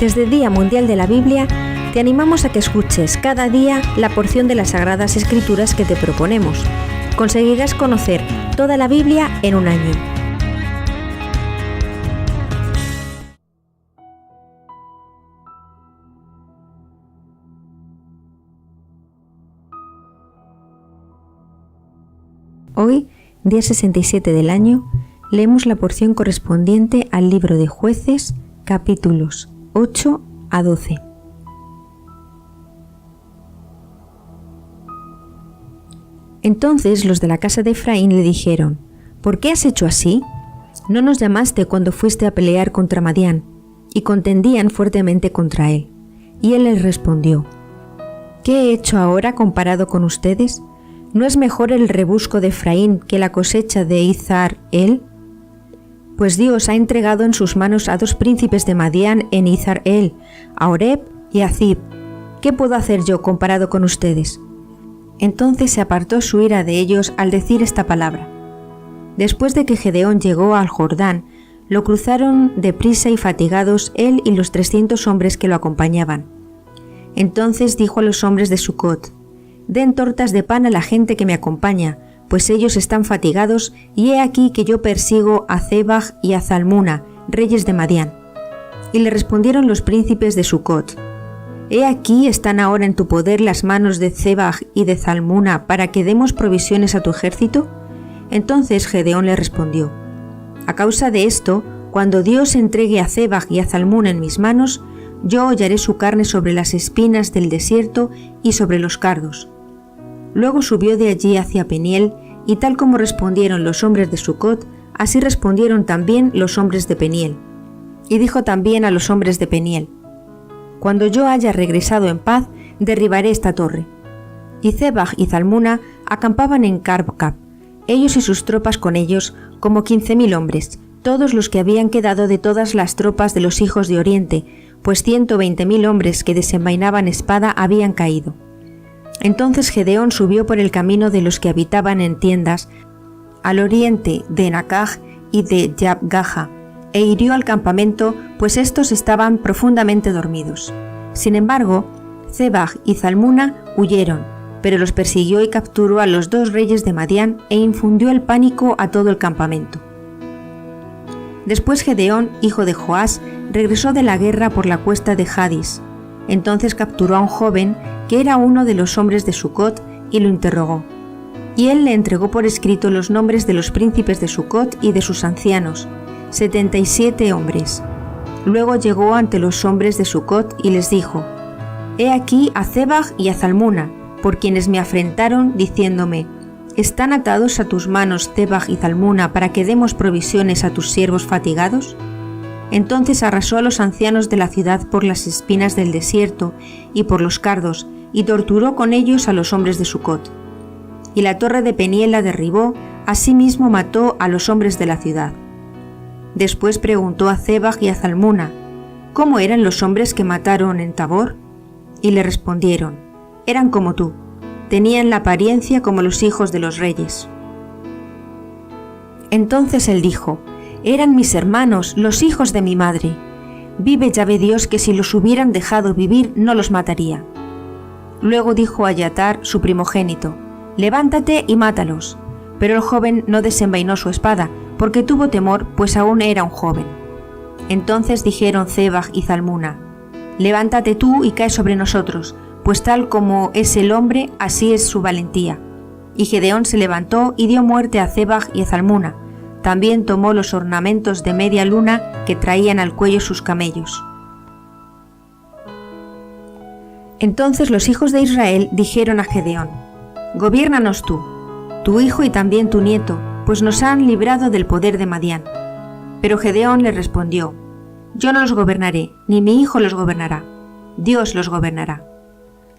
Desde el Día Mundial de la Biblia, te animamos a que escuches cada día la porción de las Sagradas Escrituras que te proponemos. Conseguirás conocer toda la Biblia en un año. Hoy, día 67 del año, leemos la porción correspondiente al libro de Jueces, capítulos 8 a 12. Entonces los de la casa de Efraín le dijeron: ¿Por qué has hecho así? ¿No nos llamaste cuando fuiste a pelear contra Madián? Y contendían fuertemente contra él. Y él les respondió: ¿Qué he hecho ahora comparado con ustedes? ¿No es mejor el rebusco de Efraín que la cosecha de Izar-el? Pues Dios ha entregado en sus manos a dos príncipes de Madián en Izar-el, a Oreb y a Zib. ¿Qué puedo hacer yo comparado con ustedes? Entonces se apartó su ira de ellos al decir esta palabra. Después de que Gedeón llegó al Jordán, lo cruzaron deprisa y fatigados él y los 300 hombres que lo acompañaban. Entonces dijo a los hombres de Sucot: Den tortas de pan a la gente que me acompaña, pues ellos están fatigados, y he aquí que yo persigo a Zebaj y a Zalmuna, reyes de Madián. Y le respondieron los príncipes de Sucot: He aquí están ahora en tu poder las manos de Zebaj y de Zalmuna para que demos provisiones a tu ejército. Entonces Gedeón le respondió: A causa de esto, cuando Dios entregue a Zebaj y a Zalmuna en mis manos, yo hollaré su carne sobre las espinas del desierto y sobre los cardos. Luego subió de allí hacia Peniel, y tal como respondieron los hombres de Sucot, así respondieron también los hombres de Peniel. Y dijo también a los hombres de Peniel: Cuando yo haya regresado en paz, derribaré esta torre. Y Zebaj y Zalmuna acampaban en Carbcap, ellos y sus tropas con ellos, como 15.000 hombres, todos los que habían quedado de todas las tropas de los hijos de Oriente, pues 120.000 hombres que desenvainaban espada habían caído. Entonces Gedeón subió por el camino de los que habitaban en tiendas, al oriente de Enacaj y de Yabgaja, e hirió al campamento, pues estos estaban profundamente dormidos. Sin embargo, Zebaj y Zalmuna huyeron, pero los persiguió y capturó a los dos reyes de Madián e infundió el pánico a todo el campamento. Después Gedeón, hijo de Joás, regresó de la guerra por la cuesta de Jadis. Entonces capturó a un joven que era uno de los hombres de Sucot y lo interrogó. Y él le entregó por escrito los nombres de los príncipes de Sucot y de sus ancianos, 77 hombres. Luego llegó ante los hombres de Sucot y les dijo: He aquí a Zebaj y a Zalmuna, por quienes me afrentaron, diciéndome: ¿Están atados a tus manos Zebaj y Zalmuna para que demos provisiones a tus siervos fatigados? Entonces arrasó a los ancianos de la ciudad por las espinas del desierto y por los cardos, y torturó con ellos a los hombres de Sucot. Y la torre de Peniel la derribó, asimismo mató a los hombres de la ciudad. Después preguntó a Zebaj y a Zalmuna: ¿Cómo eran los hombres que mataron en Tabor? Y le respondieron: Eran como tú, tenían la apariencia como los hijos de los reyes. Entonces él dijo: Eran mis hermanos, los hijos de mi madre. Vive Yahvé Dios, que si los hubieran dejado vivir no los mataría. Luego dijo a Yatar, su primogénito: Levántate y mátalos. Pero el joven no desenvainó su espada, porque tuvo temor, pues aún era un joven. Entonces dijeron Zebaj y Zalmuna: Levántate tú y cae sobre nosotros, pues tal como es el hombre, así es su valentía. Y Gedeón se levantó y dio muerte a Zebaj y a Zalmuna. También tomó los ornamentos de media luna que traían al cuello sus camellos. Entonces los hijos de Israel dijeron a Gedeón: Gobiérnanos tú, tu hijo y también tu nieto, pues nos han librado del poder de Madián. Pero Gedeón le respondió: Yo no los gobernaré, ni mi hijo los gobernará. Dios los gobernará.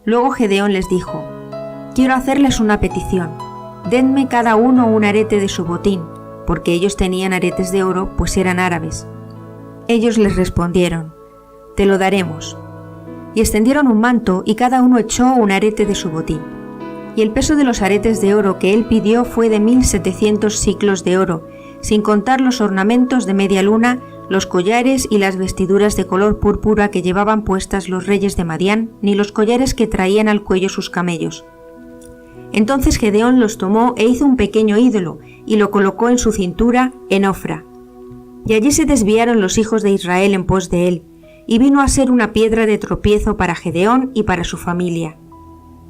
Luego Gedeón les dijo: Quiero hacerles una petición. Denme cada uno un arete de su botín, porque ellos tenían aretes de oro, pues eran árabes. Ellos les respondieron: Te lo daremos. Y extendieron un manto, y cada uno echó un arete de su botín. Y el peso de los aretes de oro que él pidió fue de 1.700 siclos de oro, sin contar los ornamentos de media luna, los collares y las vestiduras de color púrpura que llevaban puestas los reyes de Madián, ni los collares que traían al cuello sus camellos. Entonces Gedeón los tomó e hizo un pequeño ídolo, y lo colocó en su cintura en Ofra. Y allí se desviaron los hijos de Israel en pos de él, y vino a ser una piedra de tropiezo para Gedeón y para su familia.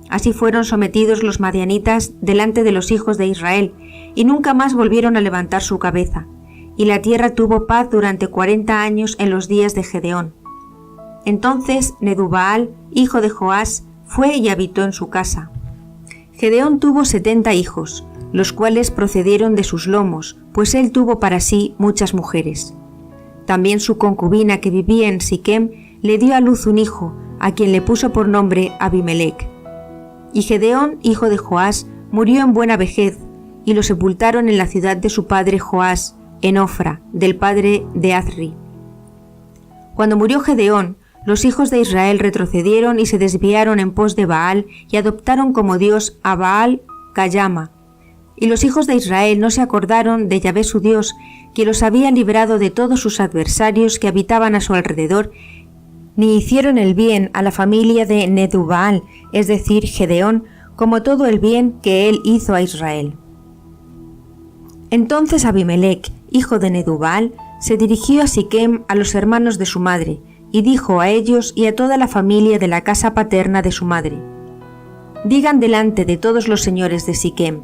Así fueron sometidos los madianitas delante de los hijos de Israel, y nunca más volvieron a levantar su cabeza. Y la tierra tuvo paz durante 40 años en los días de Gedeón. Entonces Nedubaal, hijo de Joás, fue y habitó en su casa. Gedeón tuvo 70 hijos, los cuales procedieron de sus lomos, pues él tuvo para sí muchas mujeres. También su concubina que vivía en Siquem le dio a luz un hijo, a quien le puso por nombre Abimelec. Y Gedeón, hijo de Joás, murió en buena vejez, y lo sepultaron en la ciudad de su padre Joás, en Ofra, del padre de Azri. Cuando murió Gedeón, los hijos de Israel retrocedieron y se desviaron en pos de Baal y adoptaron como dios a Baal Cayama. Y los hijos de Israel no se acordaron de Yahvé su Dios, que los había librado de todos sus adversarios que habitaban a su alrededor, ni hicieron el bien a la familia de Nedubaal, es decir, Gedeón, como todo el bien que él hizo a Israel. Entonces Abimelec, hijo de Nedubaal, se dirigió a Siquem a los hermanos de su madre, y dijo a ellos y a toda la familia de la casa paterna de su madre: digan delante de todos los señores de Siquem,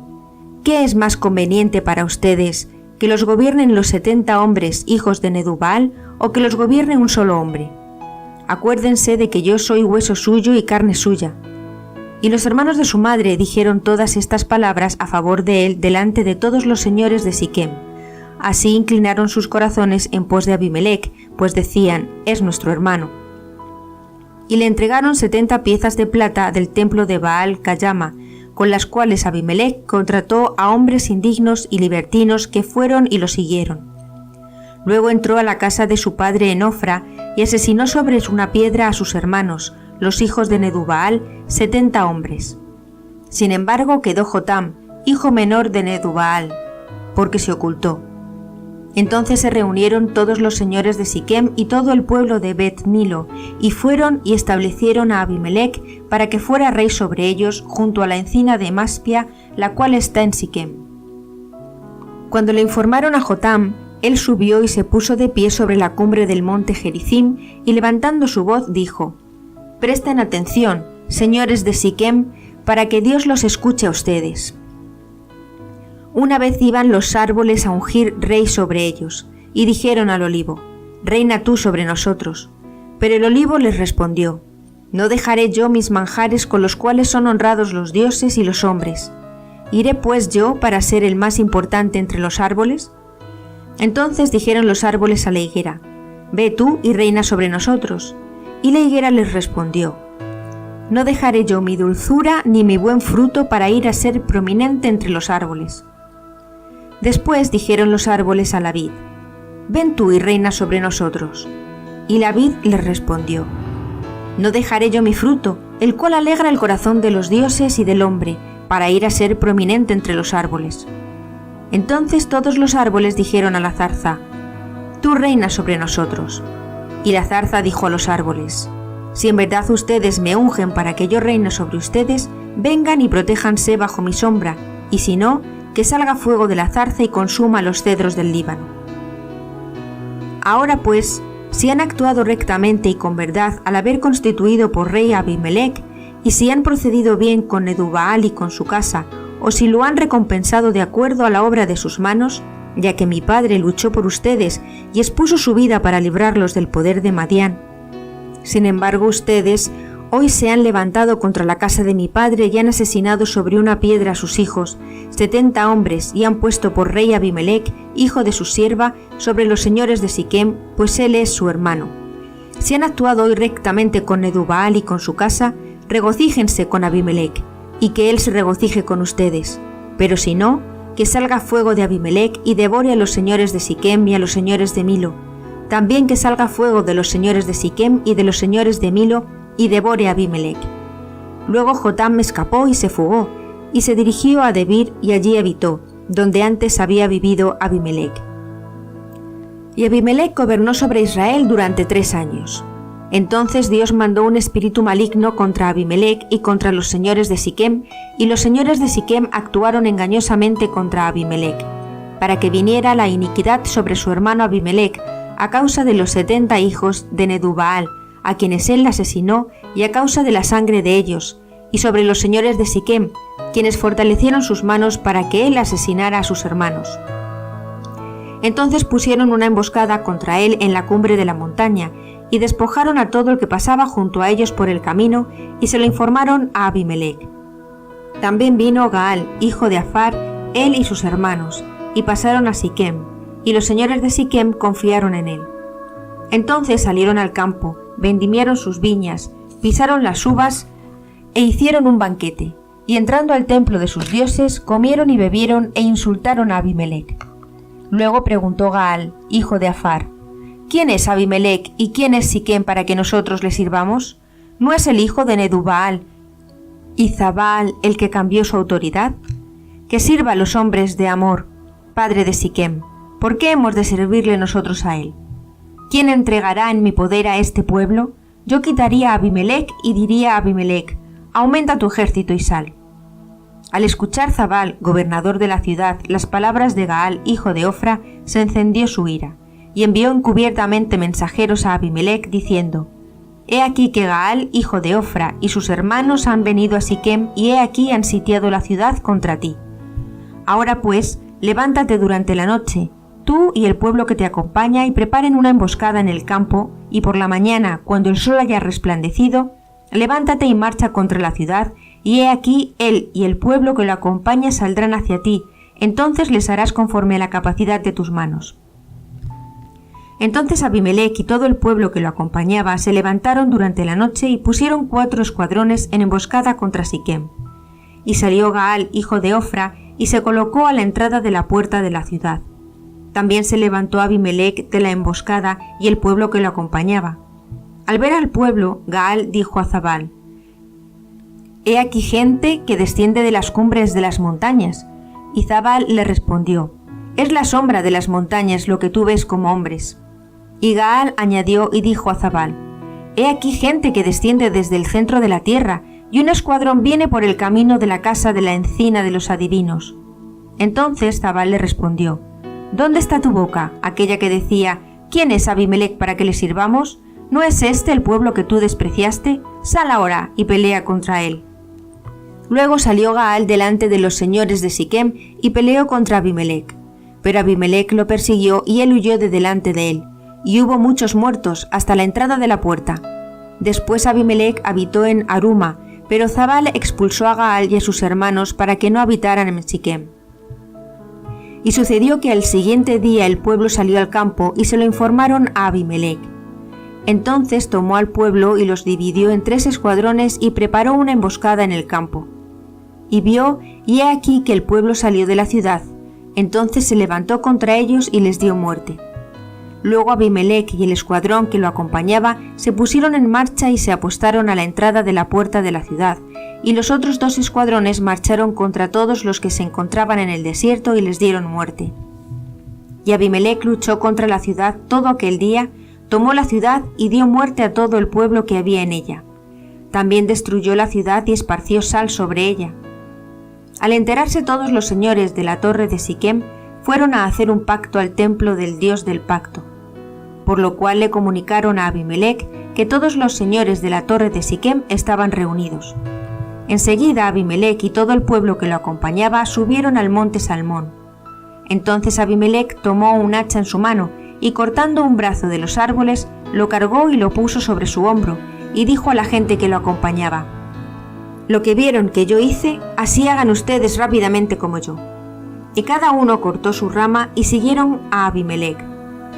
¿qué es más conveniente para ustedes, que los gobiernen los 70 hombres hijos de Nedubaal o que los gobierne un solo hombre? Acuérdense de que yo soy hueso suyo y carne suya. Y los hermanos de su madre dijeron todas estas palabras a favor de él delante de todos los señores de Siquem. Así inclinaron sus corazones en pos de Abimelec, pues decían: es nuestro hermano. Y le entregaron 70 piezas de plata del templo de Baal Cayama, con las cuales Abimelec contrató a hombres indignos y libertinos que fueron y lo siguieron. Luego entró a la casa de su padre en Ofra y asesinó sobre una piedra a sus hermanos, los hijos de Nedubaal, 70 hombres. Sin embargo quedó Jotam, hijo menor de Nedubaal, porque se ocultó. Entonces se reunieron todos los señores de Siquem y todo el pueblo de Bet Milo, y fueron y establecieron a Abimelec para que fuera rey sobre ellos junto a la encina de Maspia, la cual está en Siquem. Cuando le informaron a Jotam, él subió y se puso de pie sobre la cumbre del monte Gerizim, y levantando su voz dijo: presten atención, señores de Siquem, para que Dios los escuche a ustedes. Una vez iban los árboles a ungir rey sobre ellos, y dijeron al olivo: reina tú sobre nosotros. Pero el olivo les respondió: no dejaré yo mis manjares con los cuales son honrados los dioses y los hombres. ¿Iré pues yo para ser el más importante entre los árboles? Entonces dijeron los árboles a la higuera: ve tú y reina sobre nosotros. Y la higuera les respondió: no dejaré yo mi dulzura ni mi buen fruto para ir a ser prominente entre los árboles. Después dijeron los árboles a la vid: ven tú y reina sobre nosotros. Y la vid les respondió: no dejaré yo mi fruto, el cual alegra el corazón de los dioses y del hombre, para ir a ser prominente entre los árboles. Entonces todos los árboles dijeron a la zarza: tú reina sobre nosotros. Y la zarza dijo a los árboles: si en verdad ustedes me ungen para que yo reine sobre ustedes, vengan y protéjanse bajo mi sombra, y si no, que salga fuego de la zarza y consuma los cedros del Líbano. Ahora pues, si han actuado rectamente y con verdad al haber constituido por rey a Abimelec, y si han procedido bien con Nedubaal y con su casa, o si lo han recompensado de acuerdo a la obra de sus manos, ya que mi padre luchó por ustedes y expuso su vida para librarlos del poder de Madián. Sin embargo, ustedes hoy se han levantado contra la casa de mi padre y han asesinado sobre una piedra a sus hijos, 70 hombres, y han puesto por rey a Abimelec, hijo de su sierva, sobre los señores de Siquem, pues él es su hermano. Si han actuado hoy rectamente con Nedubaal y con su casa, regocíjense con Abimelec, y que él se regocije con ustedes. Pero si no, que salga fuego de Abimelec y devore a los señores de Siquem y a los señores de Milo. También que salga fuego de los señores de Siquem y de los señores de Milo y devore a Abimelec. Luego Jotam escapó y se fugó, y se dirigió a Debir y allí habitó, donde antes había vivido Abimelec. Y Abimelec gobernó sobre Israel durante 3 años. Entonces Dios mandó un espíritu maligno contra Abimelec y contra los señores de Siquem, y los señores de Siquem actuaron engañosamente contra Abimelec, para que viniera la iniquidad sobre su hermano Abimelec, a causa de los 70 hijos de Nedubaal, a quienes él asesinó, y a causa de la sangre de ellos, y sobre los señores de Siquem, quienes fortalecieron sus manos para que él asesinara a sus hermanos. Entonces pusieron una emboscada contra él en la cumbre de la montaña, y despojaron a todo el que pasaba junto a ellos por el camino, y se lo informaron a Abimelec. También vino Gaal, hijo de Afar, él y sus hermanos, y pasaron a Siquem, y los señores de Siquem confiaron en él. Entonces salieron al campo, vendimiaron sus viñas, pisaron las uvas, e hicieron un banquete, y entrando al templo de sus dioses, comieron y bebieron e insultaron a Abimelec. Luego preguntó Gaal, hijo de Afar: ¿Quién es Abimelec y quién es Siquem para que nosotros le sirvamos? ¿No es el hijo de Nedubaal y Zabal el que cambió su autoridad? Que sirva a los hombres de Amor, padre de Siquem. ¿Por qué hemos de servirle nosotros a él? ¿Quién entregará en mi poder a este pueblo? Yo quitaría a Abimelec y diría a Abimelec: aumenta tu ejército y sal. Al escuchar Zabal, gobernador de la ciudad, las palabras de Gaal, hijo de Ofra, se encendió su ira, y envió encubiertamente mensajeros a Abimelec, diciendo: He aquí que Gaal, hijo de Ofra, y sus hermanos han venido a Siquem, y he aquí han sitiado la ciudad contra ti. Ahora pues, levántate durante la noche, tú y el pueblo que te acompaña, y preparen una emboscada en el campo, y por la mañana, cuando el sol haya resplandecido, levántate y marcha contra la ciudad, y he aquí él y el pueblo que lo acompaña saldrán hacia ti, entonces les harás conforme a la capacidad de tus manos. Entonces Abimelec y todo el pueblo que lo acompañaba se levantaron durante la noche y pusieron 4 escuadrones en emboscada contra Siquem. Y salió Gaal, hijo de Ofra, y se colocó a la entrada de la puerta de la ciudad. También se levantó Abimelec de la emboscada y el pueblo que lo acompañaba. Al ver al pueblo, Gaal dijo a Zabal: He aquí gente que desciende de las cumbres de las montañas. Y Zabal le respondió: Es la sombra de las montañas lo que tú ves como hombres. Y Gaal añadió y dijo a Zabal: He aquí gente que desciende desde el centro de la tierra, y un escuadrón viene por el camino de la casa de la encina de los adivinos. Entonces Zabal le respondió: ¿Dónde está tu boca, aquella que decía: ¿Quién es Abimelec para que le sirvamos? ¿No es este el pueblo que tú despreciaste? Sal ahora y pelea contra él. Luego salió Gaal delante de los señores de Siquem y peleó contra Abimelec. Pero Abimelec lo persiguió y él huyó de delante de él, y hubo muchos muertos hasta la entrada de la puerta. Después Abimelec habitó en Aruma, pero Zabal expulsó a Gaal y a sus hermanos para que no habitaran en Siquem. Y sucedió que al siguiente día el pueblo salió al campo y se lo informaron a Abimelec. Entonces tomó al pueblo y los dividió en 3 escuadrones y preparó una emboscada en el campo. Y vio, y he aquí que el pueblo salió de la ciudad. Entonces se levantó contra ellos y les dio muerte. Luego Abimelec y el escuadrón que lo acompañaba se pusieron en marcha y se apostaron a la entrada de la puerta de la ciudad, y los otros 2 escuadrones marcharon contra todos los que se encontraban en el desierto y les dieron muerte. Y Abimelec luchó contra la ciudad todo aquel día, tomó la ciudad y dio muerte a todo el pueblo que había en ella. También destruyó la ciudad y esparció sal sobre ella. Al enterarse todos los señores de la torre de Siquem, fueron a hacer un pacto al templo del Dios del pacto, por lo cual le comunicaron a Abimelec que todos los señores de la torre de Siquem estaban reunidos. Enseguida Abimelec y todo el pueblo que lo acompañaba subieron al monte Salmón. Entonces Abimelec tomó un hacha en su mano y cortando un brazo de los árboles, lo cargó y lo puso sobre su hombro, y dijo a la gente que lo acompañaba: Lo que vieron que yo hice, así hagan ustedes rápidamente como yo. Y cada uno cortó su rama y siguieron a Abimelec.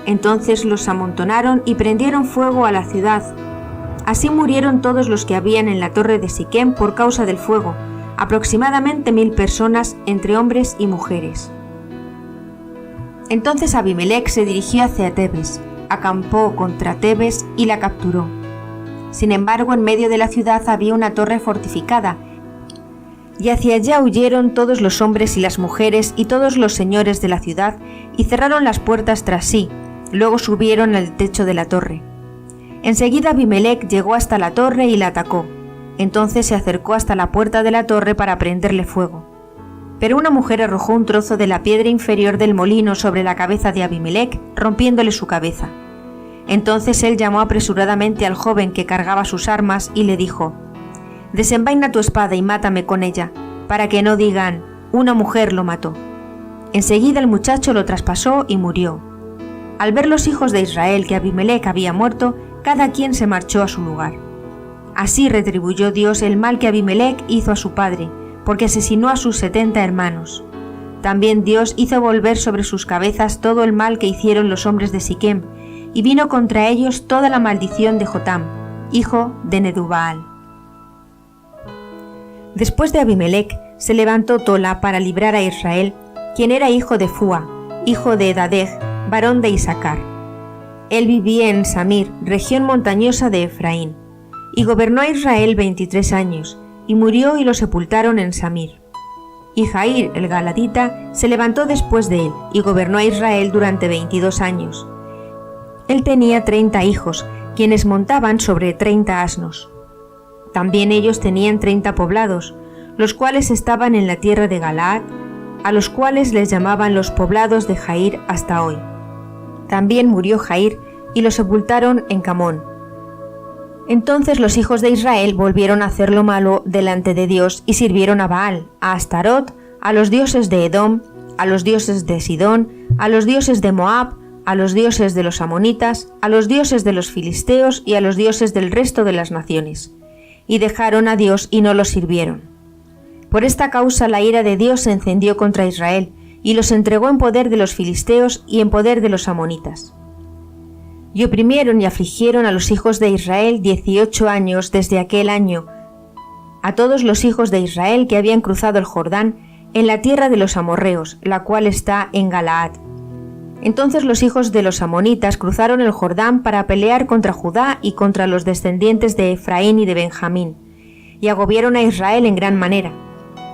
Entonces los amontonaron y prendieron fuego a la ciudad. Así murieron todos los que habían en la torre de Siquem por causa del fuego, aproximadamente 1000 personas, entre hombres y mujeres. Entonces Abimelec se dirigió hacia Tebes, acampó contra Tebes y la capturó. Sin embargo, en medio de la ciudad había una torre fortificada, y hacia allá huyeron todos los hombres y las mujeres y todos los señores de la ciudad, y cerraron las puertas tras sí, Luego subieron al techo de la torre. Enseguida Abimelec llegó hasta la torre y la atacó. Entonces se acercó hasta la puerta de la torre para prenderle fuego. Pero una mujer arrojó un trozo de la piedra inferior del molino sobre la cabeza de Abimelec, rompiéndole su cabeza. Entonces él llamó apresuradamente al joven que cargaba sus armas y le dijo: «Desenvaina tu espada y mátame con ella, para que no digan, una mujer lo mató». Enseguida el muchacho lo traspasó y murió. Al ver los hijos de Israel que Abimelec había muerto, cada quien se marchó a su lugar. Así retribuyó Dios el mal que Abimelec hizo a su padre, porque asesinó a sus 70 hermanos. También Dios hizo volver sobre sus cabezas todo el mal que hicieron los hombres de Siquem, y vino contra ellos toda la maldición de Jotam, hijo de Nedubaal. Después de Abimelec, se levantó Tola para librar a Israel, quien era hijo de Fúa, hijo de Edadej, varón de Isacar. Él vivía en Samir, región montañosa de Efraín, y gobernó a Israel 23 años, y murió y lo sepultaron en Samir. Y Jair el Galadita se levantó después de él, y gobernó a Israel durante 22 años. Él tenía 30 hijos, quienes montaban sobre 30 asnos. También ellos tenían 30 poblados, los cuales estaban en la tierra de Galaad, a los cuales les llamaban los poblados de Jair hasta hoy. También murió Jair y lo sepultaron en Camón. Entonces los hijos de Israel volvieron a hacer lo malo delante de Dios y sirvieron a Baal, a Astarot, a los dioses de Edom, a los dioses de Sidón, a los dioses de Moab, a los dioses de los amonitas, a los dioses de los filisteos y a los dioses del resto de las naciones. Y dejaron a Dios y no los sirvieron. Por esta causa la ira de Dios se encendió contra Israel, y los entregó en poder de los filisteos y en poder de los amonitas. Y oprimieron y afligieron a los hijos de Israel 18 años desde aquel año, a todos los hijos de Israel que habían cruzado el Jordán en la tierra de los amorreos, la cual está en Galaad. Entonces los hijos de los amonitas cruzaron el Jordán para pelear contra Judá y contra los descendientes de Efraín y de Benjamín, y agobiaron a Israel en gran manera.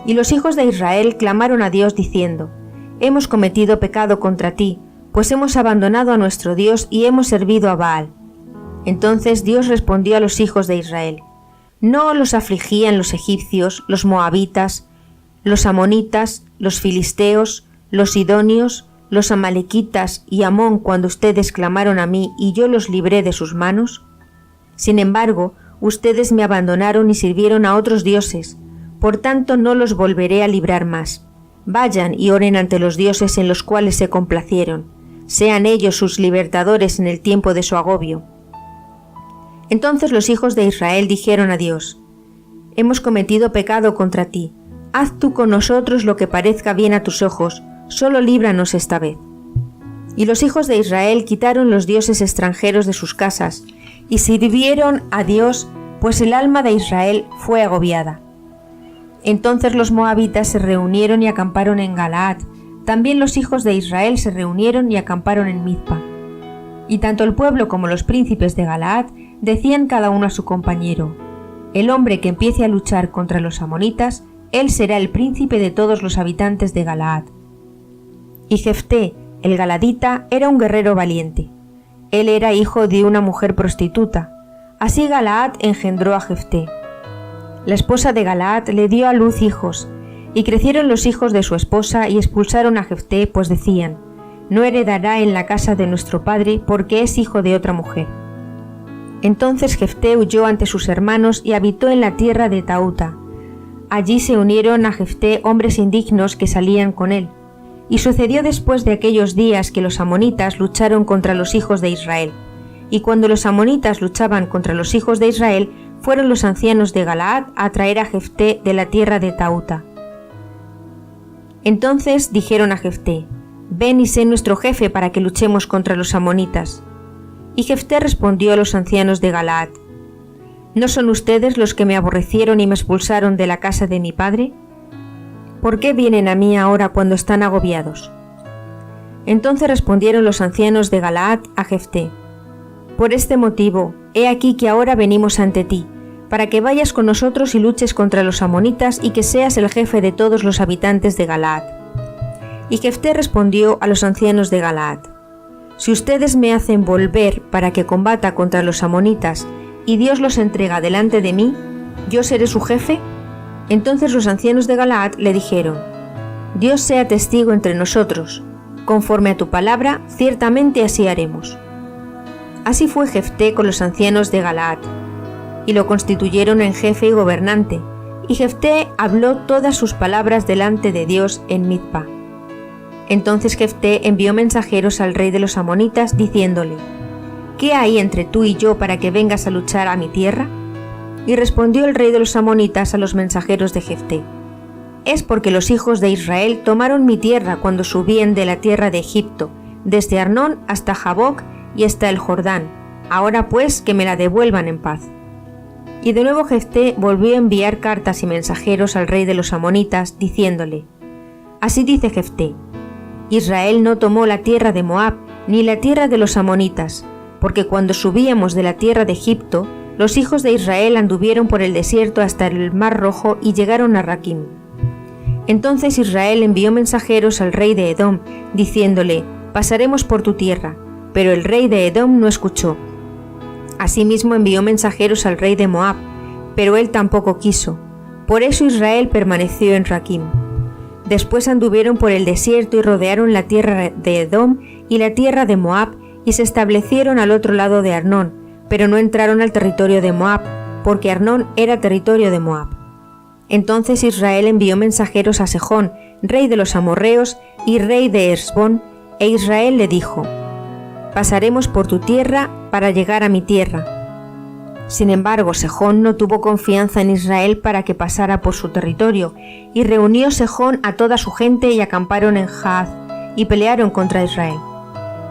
Y los hijos de Israel clamaron a Dios diciendo: «Hemos cometido pecado contra ti, pues hemos abandonado a nuestro Dios y hemos servido a Baal». Entonces Dios respondió a los hijos de Israel: «¿No los afligían los egipcios, los moabitas, los amonitas, los filisteos, los sidonios, los amalequitas y Amón cuando ustedes clamaron a mí y yo los libré de sus manos? Sin embargo, ustedes me abandonaron y sirvieron a otros dioses, por tanto no los volveré a librar más. Vayan y oren ante los dioses en los cuales se complacieron, sean ellos sus libertadores en el tiempo de su agobio». Entonces los hijos de Israel dijeron a Dios: «Hemos cometido pecado contra ti, haz tú con nosotros lo que parezca bien a tus ojos, solo líbranos esta vez». Y los hijos de Israel quitaron los dioses extranjeros de sus casas, y sirvieron a Dios, pues el alma de Israel fue agobiada. Entonces los moabitas se reunieron y acamparon en Galaad. También los hijos de Israel se reunieron y acamparon en Mizpa. Y tanto el pueblo como los príncipes de Galaad decían cada uno a su compañero: «El hombre que empiece a luchar contra los amonitas, él será el príncipe de todos los habitantes de Galaad». Y Jefté, el galadita, era un guerrero valiente. Él era hijo de una mujer prostituta. Así Galaad engendró a Jefté. La esposa de Galaad le dio a luz hijos, y crecieron los hijos de su esposa y expulsaron a Jefté, pues decían: «No heredará en la casa de nuestro padre, porque es hijo de otra mujer». Entonces Jefté huyó ante sus hermanos y habitó en la tierra de Tauta. Allí se unieron a Jefté hombres indignos que salían con él. Y sucedió después de aquellos días que los amonitas lucharon contra los hijos de Israel. Y cuando los amonitas luchaban contra los hijos de Israel, fueron los ancianos de Galaad a traer a Jefté de la tierra de Tauta. Entonces dijeron a Jefté: «Ven y sé nuestro jefe para que luchemos contra los amonitas». Y Jefté respondió a los ancianos de Galaad: ¿No son ustedes los que me aborrecieron y me expulsaron de la casa de mi padre? ¿Por qué vienen a mí ahora cuando están agobiados? Entonces respondieron los ancianos de Galaad a Jefté: Por este motivo, he aquí que ahora venimos ante ti, para que vayas con nosotros y luches contra los amonitas y que seas el jefe de todos los habitantes de Galaad. Y Jefté respondió a los ancianos de Galaad: si ustedes me hacen volver para que combata contra los amonitas y Dios los entrega delante de mí, ¿yo seré su jefe? Entonces los ancianos de Galaad le dijeron: Dios sea testigo entre nosotros, conforme a tu palabra, ciertamente así haremos. Así fue Jefté con los ancianos de Galaad, y lo constituyeron en jefe y gobernante, y Jefté habló todas sus palabras delante de Dios en Mizpa. Entonces Jefté envió mensajeros al rey de los amonitas, diciéndole: ¿Qué hay entre tú y yo para que vengas a luchar a mi tierra? Y respondió el rey de los amonitas a los mensajeros de Jefté: Es porque los hijos de Israel tomaron mi tierra cuando subían de la tierra de Egipto, desde Arnón hasta Jaboc y hasta el Jordán. Ahora pues que me la devuelvan en paz. Y de nuevo Jefté volvió a enviar cartas y mensajeros al rey de los amonitas, diciéndole: Así dice Jefté: Israel no tomó la tierra de Moab, ni la tierra de los amonitas, porque cuando subíamos de la tierra de Egipto, los hijos de Israel anduvieron por el desierto hasta el Mar Rojo y llegaron a Raquim. Entonces Israel envió mensajeros al rey de Edom, diciéndole: Pasaremos por tu tierra, pero el rey de Edom no escuchó. Asimismo envió mensajeros al rey de Moab, pero él tampoco quiso. Por eso Israel permaneció en Raquim. Después anduvieron por el desierto y rodearon la tierra de Edom y la tierra de Moab, y se establecieron al otro lado de Arnón, pero no entraron al territorio de Moab, porque Arnón era territorio de Moab. Entonces Israel envió mensajeros a Sejón, rey de los amorreos y rey de Hesbón, e Israel le dijo: Pasaremos por tu tierra para llegar a mi tierra. Sin embargo, Sejón no tuvo confianza en Israel para que pasara por su territorio, y reunió Sejón a toda su gente y acamparon en Jahaz, y pelearon contra Israel.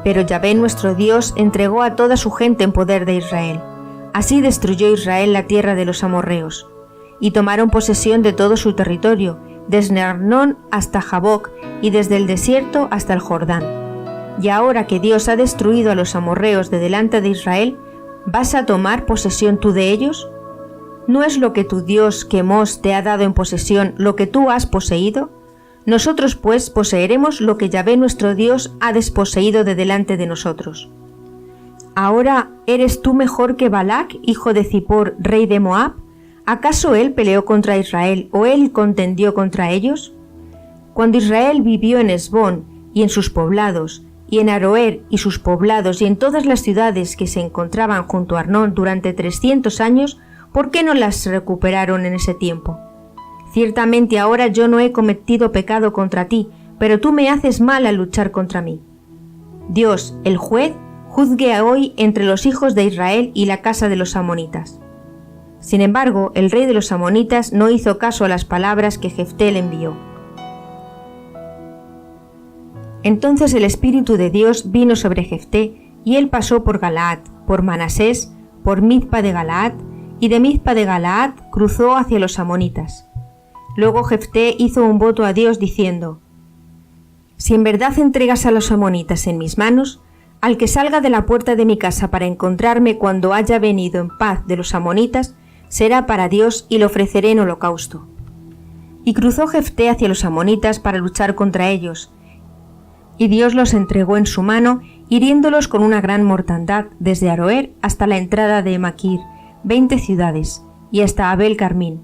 Pero Yahvé nuestro Dios entregó a toda su gente en poder de Israel. Así destruyó Israel la tierra de los amorreos, y tomaron posesión de todo su territorio, desde Arnón hasta Jaboc, y desde el desierto hasta el Jordán. Y ahora que Dios ha destruido a los amorreos de delante de Israel, ¿vas a tomar posesión tú de ellos? ¿No es lo que tu Dios Quemos te ha dado en posesión lo que tú has poseído? Nosotros pues poseeremos lo que Yahvé nuestro Dios ha desposeído de delante de nosotros. ¿Ahora eres tú mejor que Balac, hijo de Zippor, rey de Moab? ¿Acaso él peleó contra Israel o él contendió contra ellos? Cuando Israel vivió en Hesbón y en sus poblados, y en Aroer y sus poblados, y en todas las ciudades que se encontraban junto a Arnón durante 300 años, ¿por qué no las recuperaron en ese tiempo? Ciertamente ahora yo no he cometido pecado contra ti, pero tú me haces mal al luchar contra mí. Dios, el juez, juzgue hoy entre los hijos de Israel y la casa de los amonitas. Sin embargo, el rey de los amonitas no hizo caso a las palabras que Jefté le envió. Entonces el Espíritu de Dios vino sobre Jefté, y él pasó por Galaad, por Manasés, por Mizpa de Galaad, y de Mizpa de Galaad cruzó hacia los amonitas. Luego Jefté hizo un voto a Dios diciendo: Si en verdad entregas a los amonitas en mis manos, al que salga de la puerta de mi casa para encontrarme cuando haya venido en paz de los amonitas, será para Dios y lo ofreceré en holocausto. Y cruzó Jefté hacia los amonitas para luchar contra ellos, y Dios los entregó en su mano, hiriéndolos con una gran mortandad desde Aroer hasta la entrada de Maquir, 20 ciudades, y hasta Abel Carmín.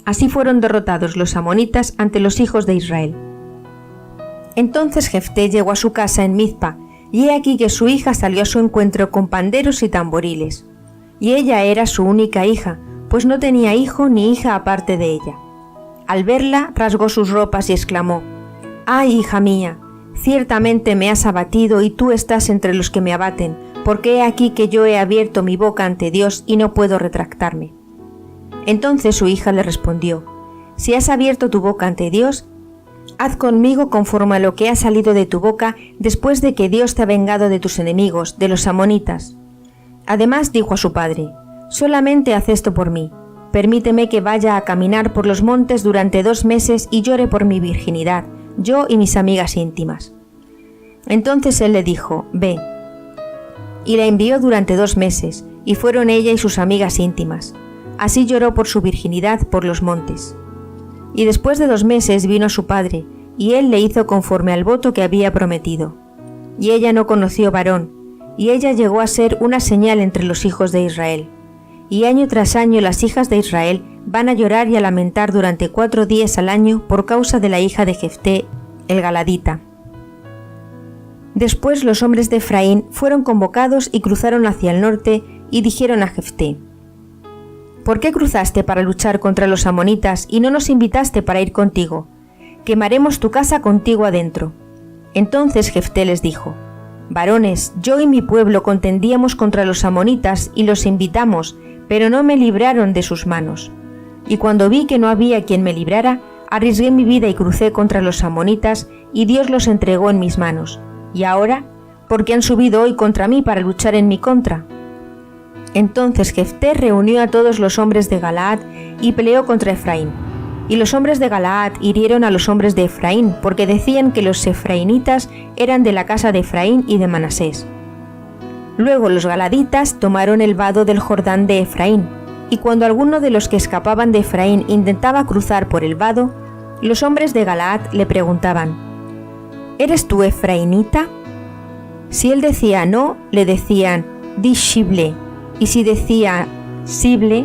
Así fueron derrotados los amonitas ante los hijos de Israel. Entonces Jefté llegó a su casa en Mizpa, y he aquí que su hija salió a su encuentro con panderos y tamboriles. Y ella era su única hija, pues no tenía hijo ni hija aparte de ella. Al verla, rasgó sus ropas y exclamó: «¡Ay, hija mía! Ciertamente me has abatido y tú estás entre los que me abaten, porque he aquí que yo he abierto mi boca ante Dios y no puedo retractarme». Entonces su hija le respondió: «Si has abierto tu boca ante Dios, haz conmigo conforme a lo que ha salido de tu boca después de que Dios te ha vengado de tus enemigos, de los amonitas». Además dijo a su padre: «Solamente haz esto por mí. Permíteme que vaya a caminar por los montes durante 2 meses y llore por mi virginidad, yo y mis amigas íntimas». Entonces él le dijo: «Ve». Y la envió durante 2 meses, y fueron ella y sus amigas íntimas. Así lloró por su virginidad por los montes. Y después de 2 meses vino a su padre, y él le hizo conforme al voto que había prometido. y ella no conoció varón, y ella llegó a ser una señal entre los hijos de Israel. Y año tras año las hijas de Israel van a llorar y a lamentar durante 4 días al año por causa de la hija de Jefté, el galadita. Después los hombres de Efraín fueron convocados y cruzaron hacia el norte y dijeron a Jefté: ¿Por qué cruzaste para luchar contra los amonitas y no nos invitaste para ir contigo? Quemaremos tu casa contigo adentro. Entonces Jefté les dijo: Varones, yo y mi pueblo contendíamos contra los amonitas y los invitamos, pero no me libraron de sus manos. Y cuando vi que no había quien me librara, arriesgué mi vida y crucé contra los amonitas, y Dios los entregó en mis manos. Y ahora, ¿por qué han subido hoy contra mí para luchar en mi contra? Entonces Jefté reunió a todos los hombres de Galaad y peleó contra Efraín. Y los hombres de Galaad hirieron a los hombres de Efraín, porque decían que los efraínitas eran de la casa de Efraín y de Manasés. Luego los galaditas tomaron el vado del Jordán de Efraín, y cuando alguno de los que escapaban de Efraín intentaba cruzar por el vado, los hombres de Galaad le preguntaban: ¿Eres tú efraínita? Si él decía no, le decían: Di Shible, y si decía Sible,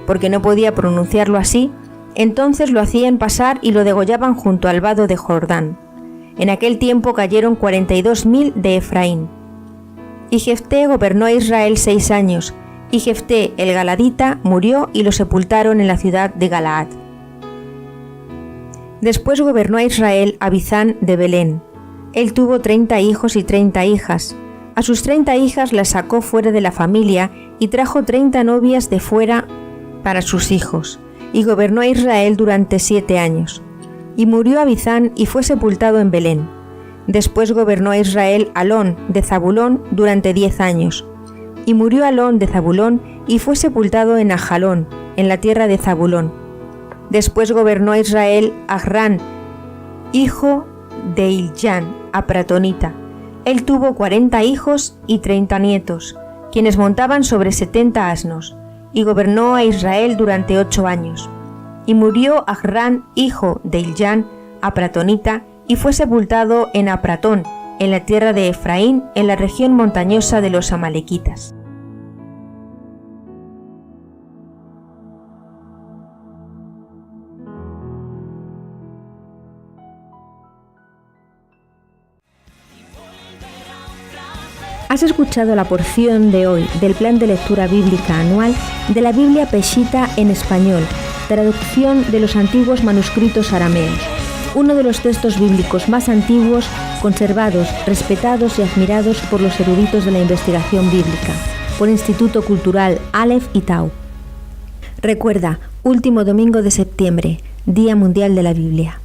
porque no podía pronunciarlo así, entonces lo hacían pasar y lo degollaban junto al vado de Jordán. En aquel tiempo cayeron 42.000 de Efraín. Y Jefté gobernó a Israel 6 años, y Jefté el galadita murió y lo sepultaron en la ciudad de Galaad. Después gobernó a Israel Abizán de Belén. Él tuvo 30 hijos y 30 hijas. A sus 30 hijas las sacó fuera de la familia y trajo 30 novias de fuera para sus hijos, y gobernó a Israel durante 7 años. Y murió Abizán y fue sepultado en Belén. Después gobernó a Israel Alón de Zabulón durante 10 años. Y murió Alón de Zabulón y fue sepultado en Ajalón, en la tierra de Zabulón. Después gobernó a Israel Ahrán, hijo de Hilcán, apratonita. Él tuvo 40 hijos y 30 nietos, quienes montaban sobre 70 asnos, y gobernó a Israel durante 8 años. Y murió Ahrán, hijo de Hilcán, apratonita, y fue sepultado en Apratón, en la tierra de Efraín, en la región montañosa de los amalequitas. Has escuchado la porción de hoy del plan de lectura bíblica anual de la Biblia Peshitta en español, traducción de los antiguos manuscritos arameos, uno de los textos bíblicos más antiguos, conservados, respetados y admirados por los eruditos de la investigación bíblica, por Instituto Cultural Aleph y Tau. Recuerda, último domingo de septiembre, Día Mundial de la Biblia.